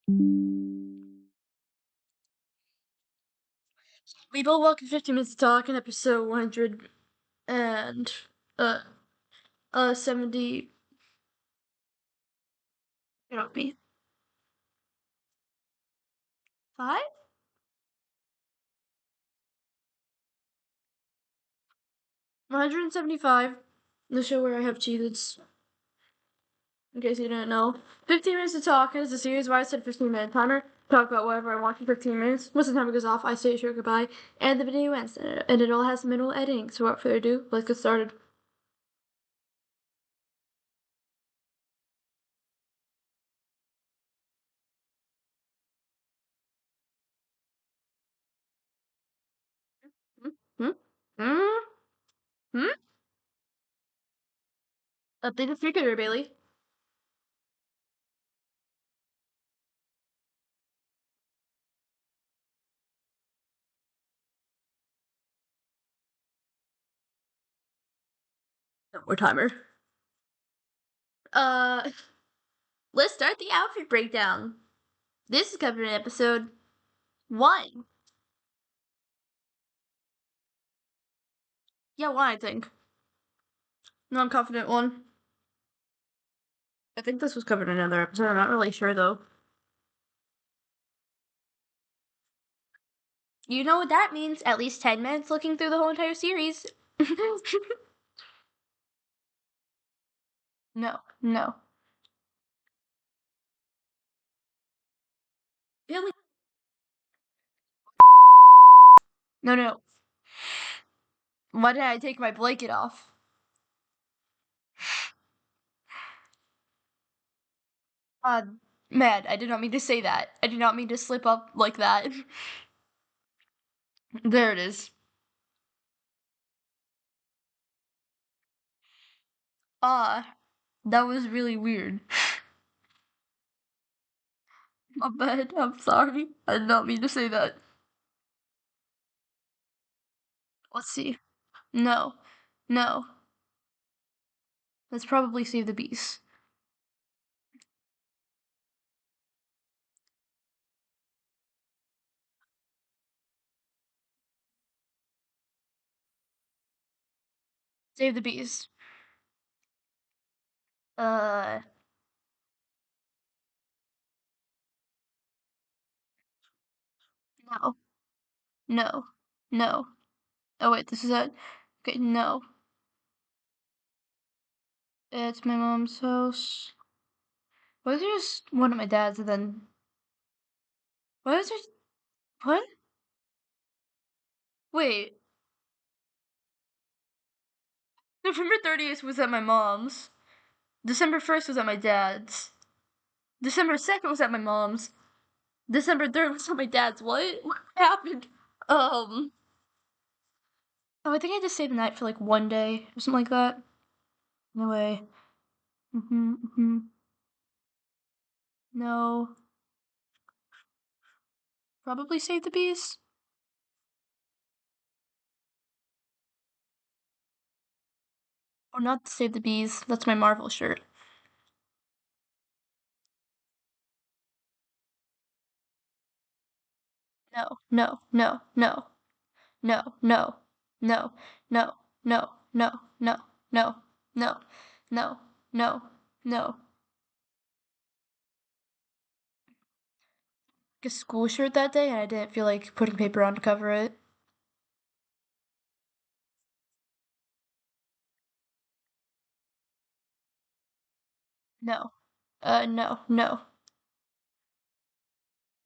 We both welcome 15 minutes to talk in episode 100 and 70. You know me. 5? 175. The show where I have cheated. In case you didn't know. 15 minutes to talk is a series where I set a 15-minute timer. Talk about whatever I want for 15 minutes. Once the timer goes off, I say a short goodbye, and the video ends. And it all has minimal editing. So without further ado, let's get started. Hmm? Hmm? Hmm? Update the speaker, Bailey. No more timer. Let's start the outfit breakdown. This is covered in episode 1. Yeah, 1, I think. Non-confident 1. I think this was covered in another episode. I'm not really sure, though. You know what that means? At least 10 minutes looking through the whole entire series. No, no. Really? No, no. Why did I take my blanket off? Uh, Mad, I did not mean to say that. I did not mean to slip up like that. There it is. That was really weird. My bad, I'm sorry. I did not mean to say that. Let's see. No. No. Let's probably save the beast. Save the beast. Uh, no. No. No. Oh wait, this is it? Okay, no. It's my mom's house. What if there's one of my dad's and then... What is there... What? Wait. November 30th was at my mom's. December 1st was at my dad's. December 2nd was at my mom's. December 3rd was at my dad's. What? What happened? Oh, I think I just stayed the night for like 1 day or something like that. No way. No. Probably save the bees. Or not save the bees. That's my Marvel shirt. No, no, no, no, no, no, no, no, no, no, no, no, no, no, no, no. A school shirt that day and I didn't feel like putting paper on to cover it. No. No, no,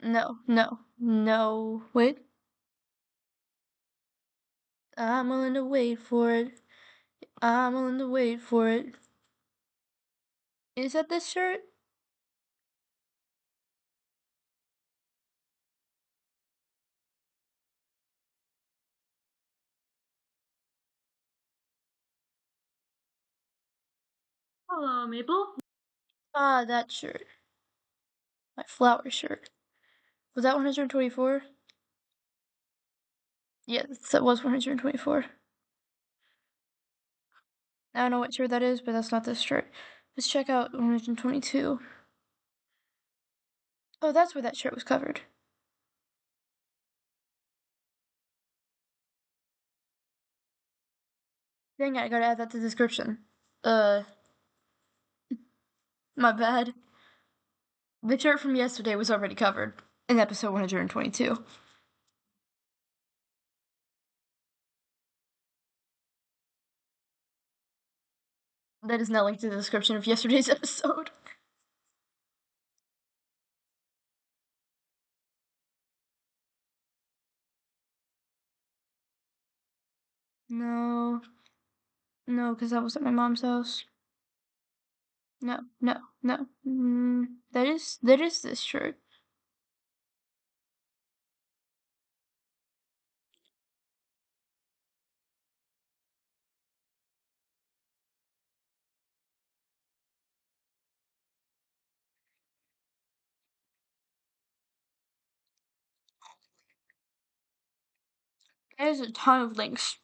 no, no, no. Wait. I'm willing to wait for it. I'm willing to wait for it. Is that this shirt? Hello, Maple. Ah, that shirt. My flower shirt. Was that 124? Yes, that was 124. I don't know what shirt that is, but that's not this shirt. Let's check out 122. Oh, that's where that shirt was covered. Dang it, I gotta add that to the description. My bad. The shirt from yesterday was already covered in episode 122. That is now linked to the description of yesterday's episode. No. No, because that was at my mom's house. No, no, no. That is this shirt. There's a ton of links.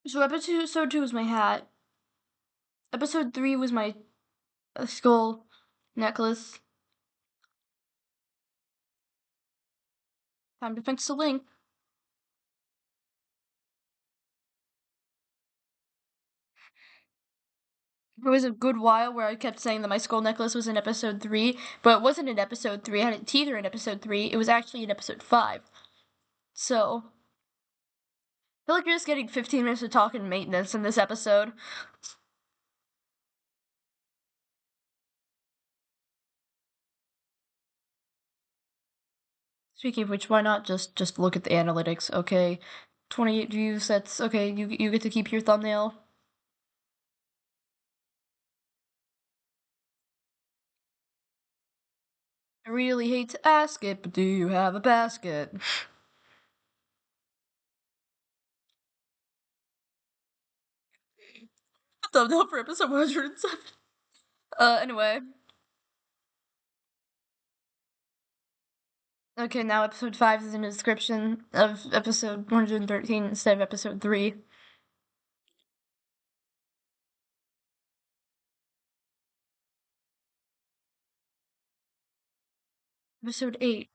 So episode 2 was my hat. Episode 3 was my skull necklace. Time to fix the link. There was a good while where I kept saying that my skull necklace was in episode 3, but it wasn't in episode 3. I had a teether in episode 3. It was actually in episode 5. So, I feel like you're just getting 15 minutes of talking maintenance in this episode. Speaking of which, why not just look at the analytics? Okay, 28 views. That's okay. You get to keep your thumbnail. I really hate to ask it, but do you have a basket? Thumbnail for episode 107. Anyway. Okay, now episode 5 is in the description of episode 113 instead of episode 3. Episode 8.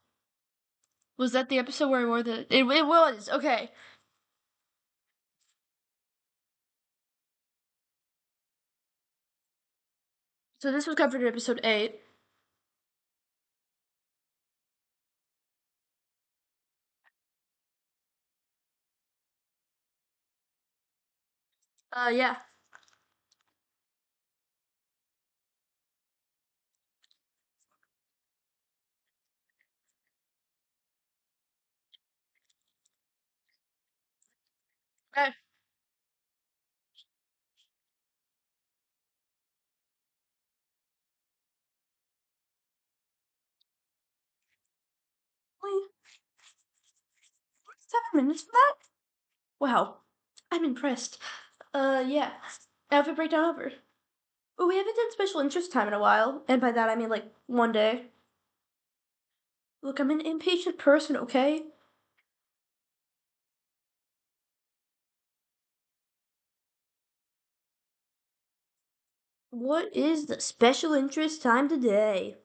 Was that the episode where I wore the... It was! Okay. So this was covered in episode 8. Yeah. Okay. Only 7 minutes for that? Wow. I'm impressed. Yeah. Outfit breakdown over. Oh, we haven't done special interest time in a while, and by that I mean like one day. Look, I'm an impatient person, okay? What is the special interest time today?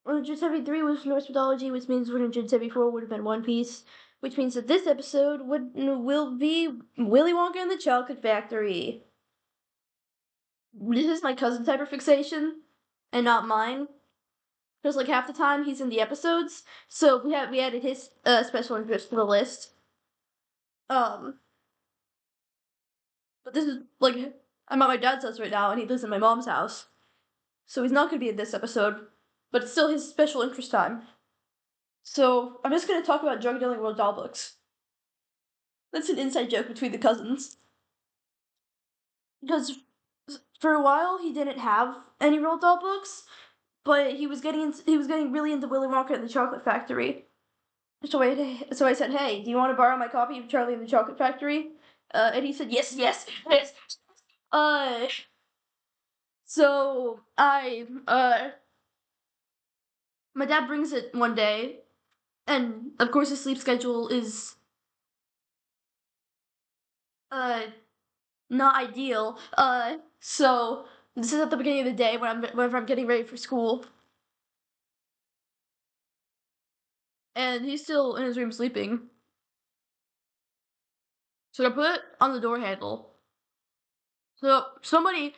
173 was Norse mythology, which means 174 would have been One Piece, which means that this episode will be Willy Wonka and the Chocolate Factory. This is my cousin's hyperfixation, and not mine. Because like half the time he's in the episodes, so we added his special interest to the list. Um, but this is like I'm at my dad's house right now, and he lives in my mom's house, so he's not gonna be in this episode. But it's still his special interest time. So I'm just gonna talk about drug dealing world doll books. That's an inside joke between the cousins. Because for a while he didn't have any Roald Dahl books, but he was getting really into Willy Wonka and the Chocolate Factory. So I said, hey, do you want to borrow my copy of Charlie and the Chocolate Factory? And he said, yes, yes, yes. Uh, so my dad brings it one day, and of course his sleep schedule is uh not ideal. So This is at the beginning of the day whenever I'm getting ready for school, and he's still in his room sleeping. So I put it on the door handle. So somebody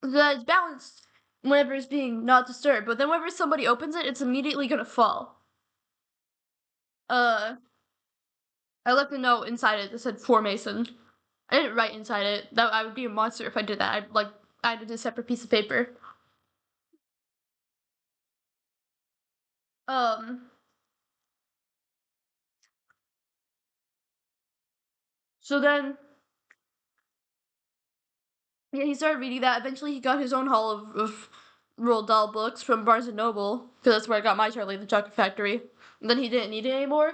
that is balanced whenever it's being not disturbed, but then whenever somebody opens it, it's immediately gonna fall. Uh, I left a note inside it that said "For Mason." I didn't write inside it. That I would be a monster if I did that. I'd like added a separate piece of paper. Um. So then, yeah, he started reading that. Eventually, he got his own haul of Roald Dahl books from Barnes and Noble, because that's where I got my Charlie and the Chocolate Factory. And then he didn't need it anymore.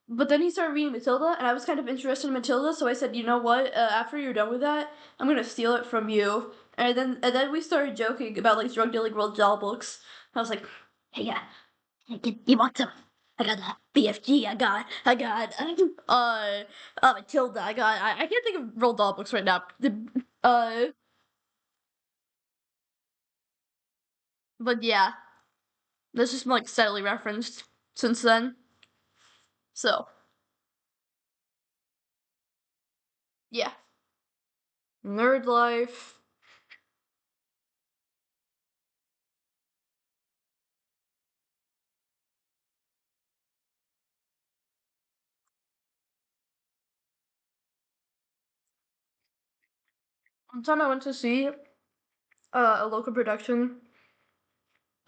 But then he started reading Matilda, and I was kind of interested in Matilda, so I said, you know what? After you're done with that, I'm gonna steal it from you. And then we started joking about like drug dealing Roald Dahl books. I was like, hey, yeah, you want some? I got BFG. I got Matilda. I can't think of Roald Dahl books right now. Uh, but yeah, this just been like steadily referenced since then. So yeah, nerd life. One time I went to see a local production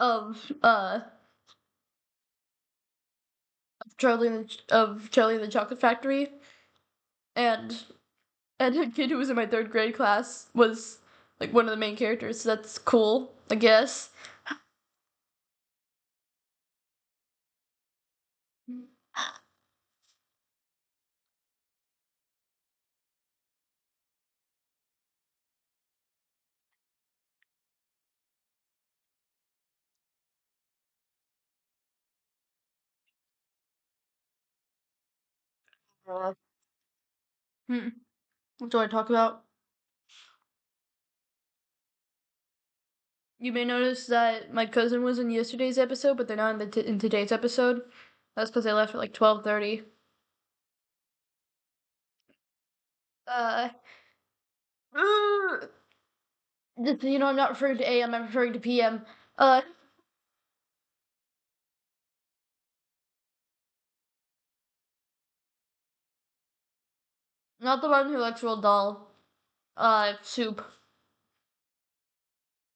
of Charlie and the Chocolate Factory, and a kid who was in my third grade class was like one of the main characters. So that's cool, I guess. Uh, hmm. What do I talk about? You may notice that my cousin was in yesterday's episode, but they're not in today's episode. That's because they left at like 12:30. Uh, just so you know, I'm not referring to AM. I'm referring to PM. Uh, not the one who likes Roald Dahl. Soup.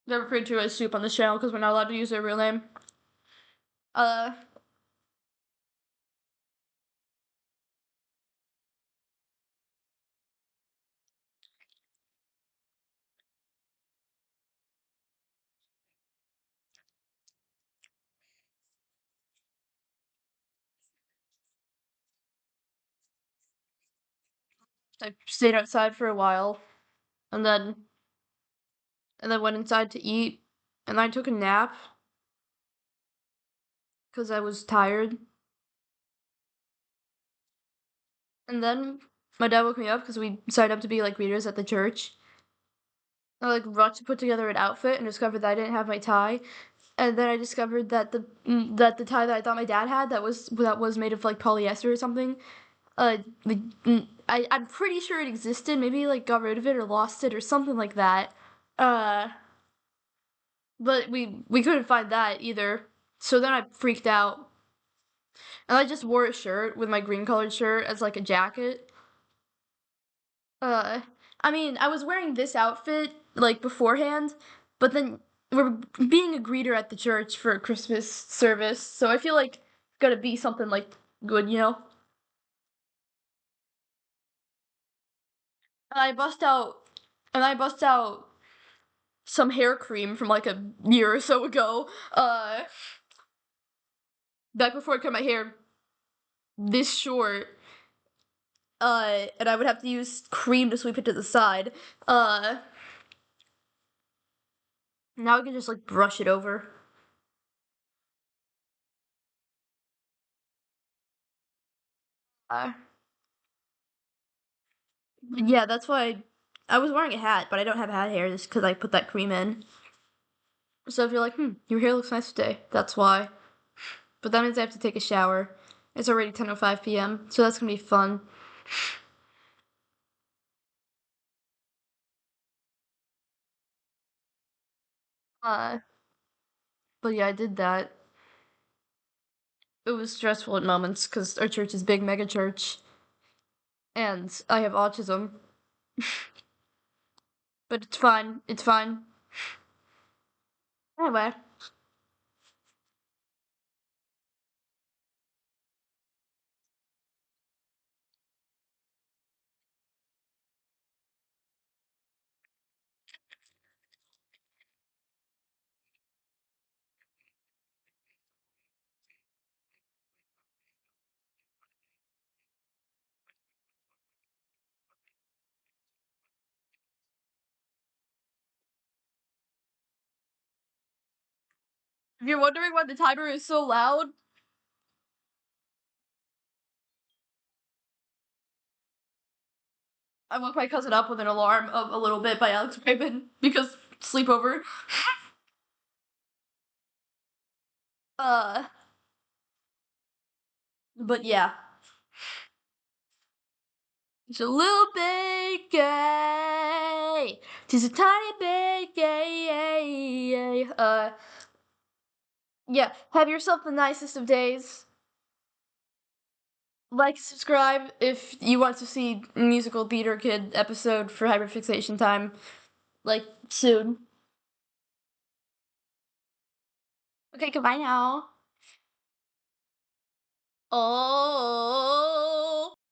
They're referred to as Soup on this channel because we're not allowed to use their real name. Uh, I stayed outside for a while, and then went inside to eat, and I took a nap because I was tired. And then my dad woke me up because we signed up to be like readers at the church. I like rushed to put together an outfit and discovered that I didn't have my tie. And then I discovered that the tie that I thought my dad had that was made of like polyester or something. I'm pretty sure it existed. Maybe like got rid of it or lost it or something like that. Uh, but we couldn't find that either. So then I freaked out, and I just wore a shirt with my green colored shirt as like a jacket. Uh, I mean, I was wearing this outfit like beforehand, but then we're being a greeter at the church for a Christmas service, so I feel like it's gotta be something like good, you know. And I bust out, and I bust out some hair cream from like a year or so ago. Back before I cut my hair this short. And I would have to use cream to sweep it to the side. Uh, Now I can just like brush it over. Uh, yeah, that's why I was wearing a hat, but I don't have hat hair just because I put that cream in. So if you're like, your hair looks nice today, that's why. But that means I have to take a shower. It's already 10:05 p.m., so that's gonna be fun. Uh, but yeah, I did that. It was stressful at moments because our church is big, mega church, and I have autism. But it's fine. It's fine. Anyway, if you're wondering why the timer is so loud, I woke my cousin up with an alarm of A Little Bit by Alex Raven because sleepover. Uh, but yeah. It's a little bit gay. Just a tiny bit gay. Yeah. Have yourself the nicest of days. Like, subscribe if you want to see musical theater kid episode for hyperfixation time. Like, soon. Okay, goodbye now. Oh.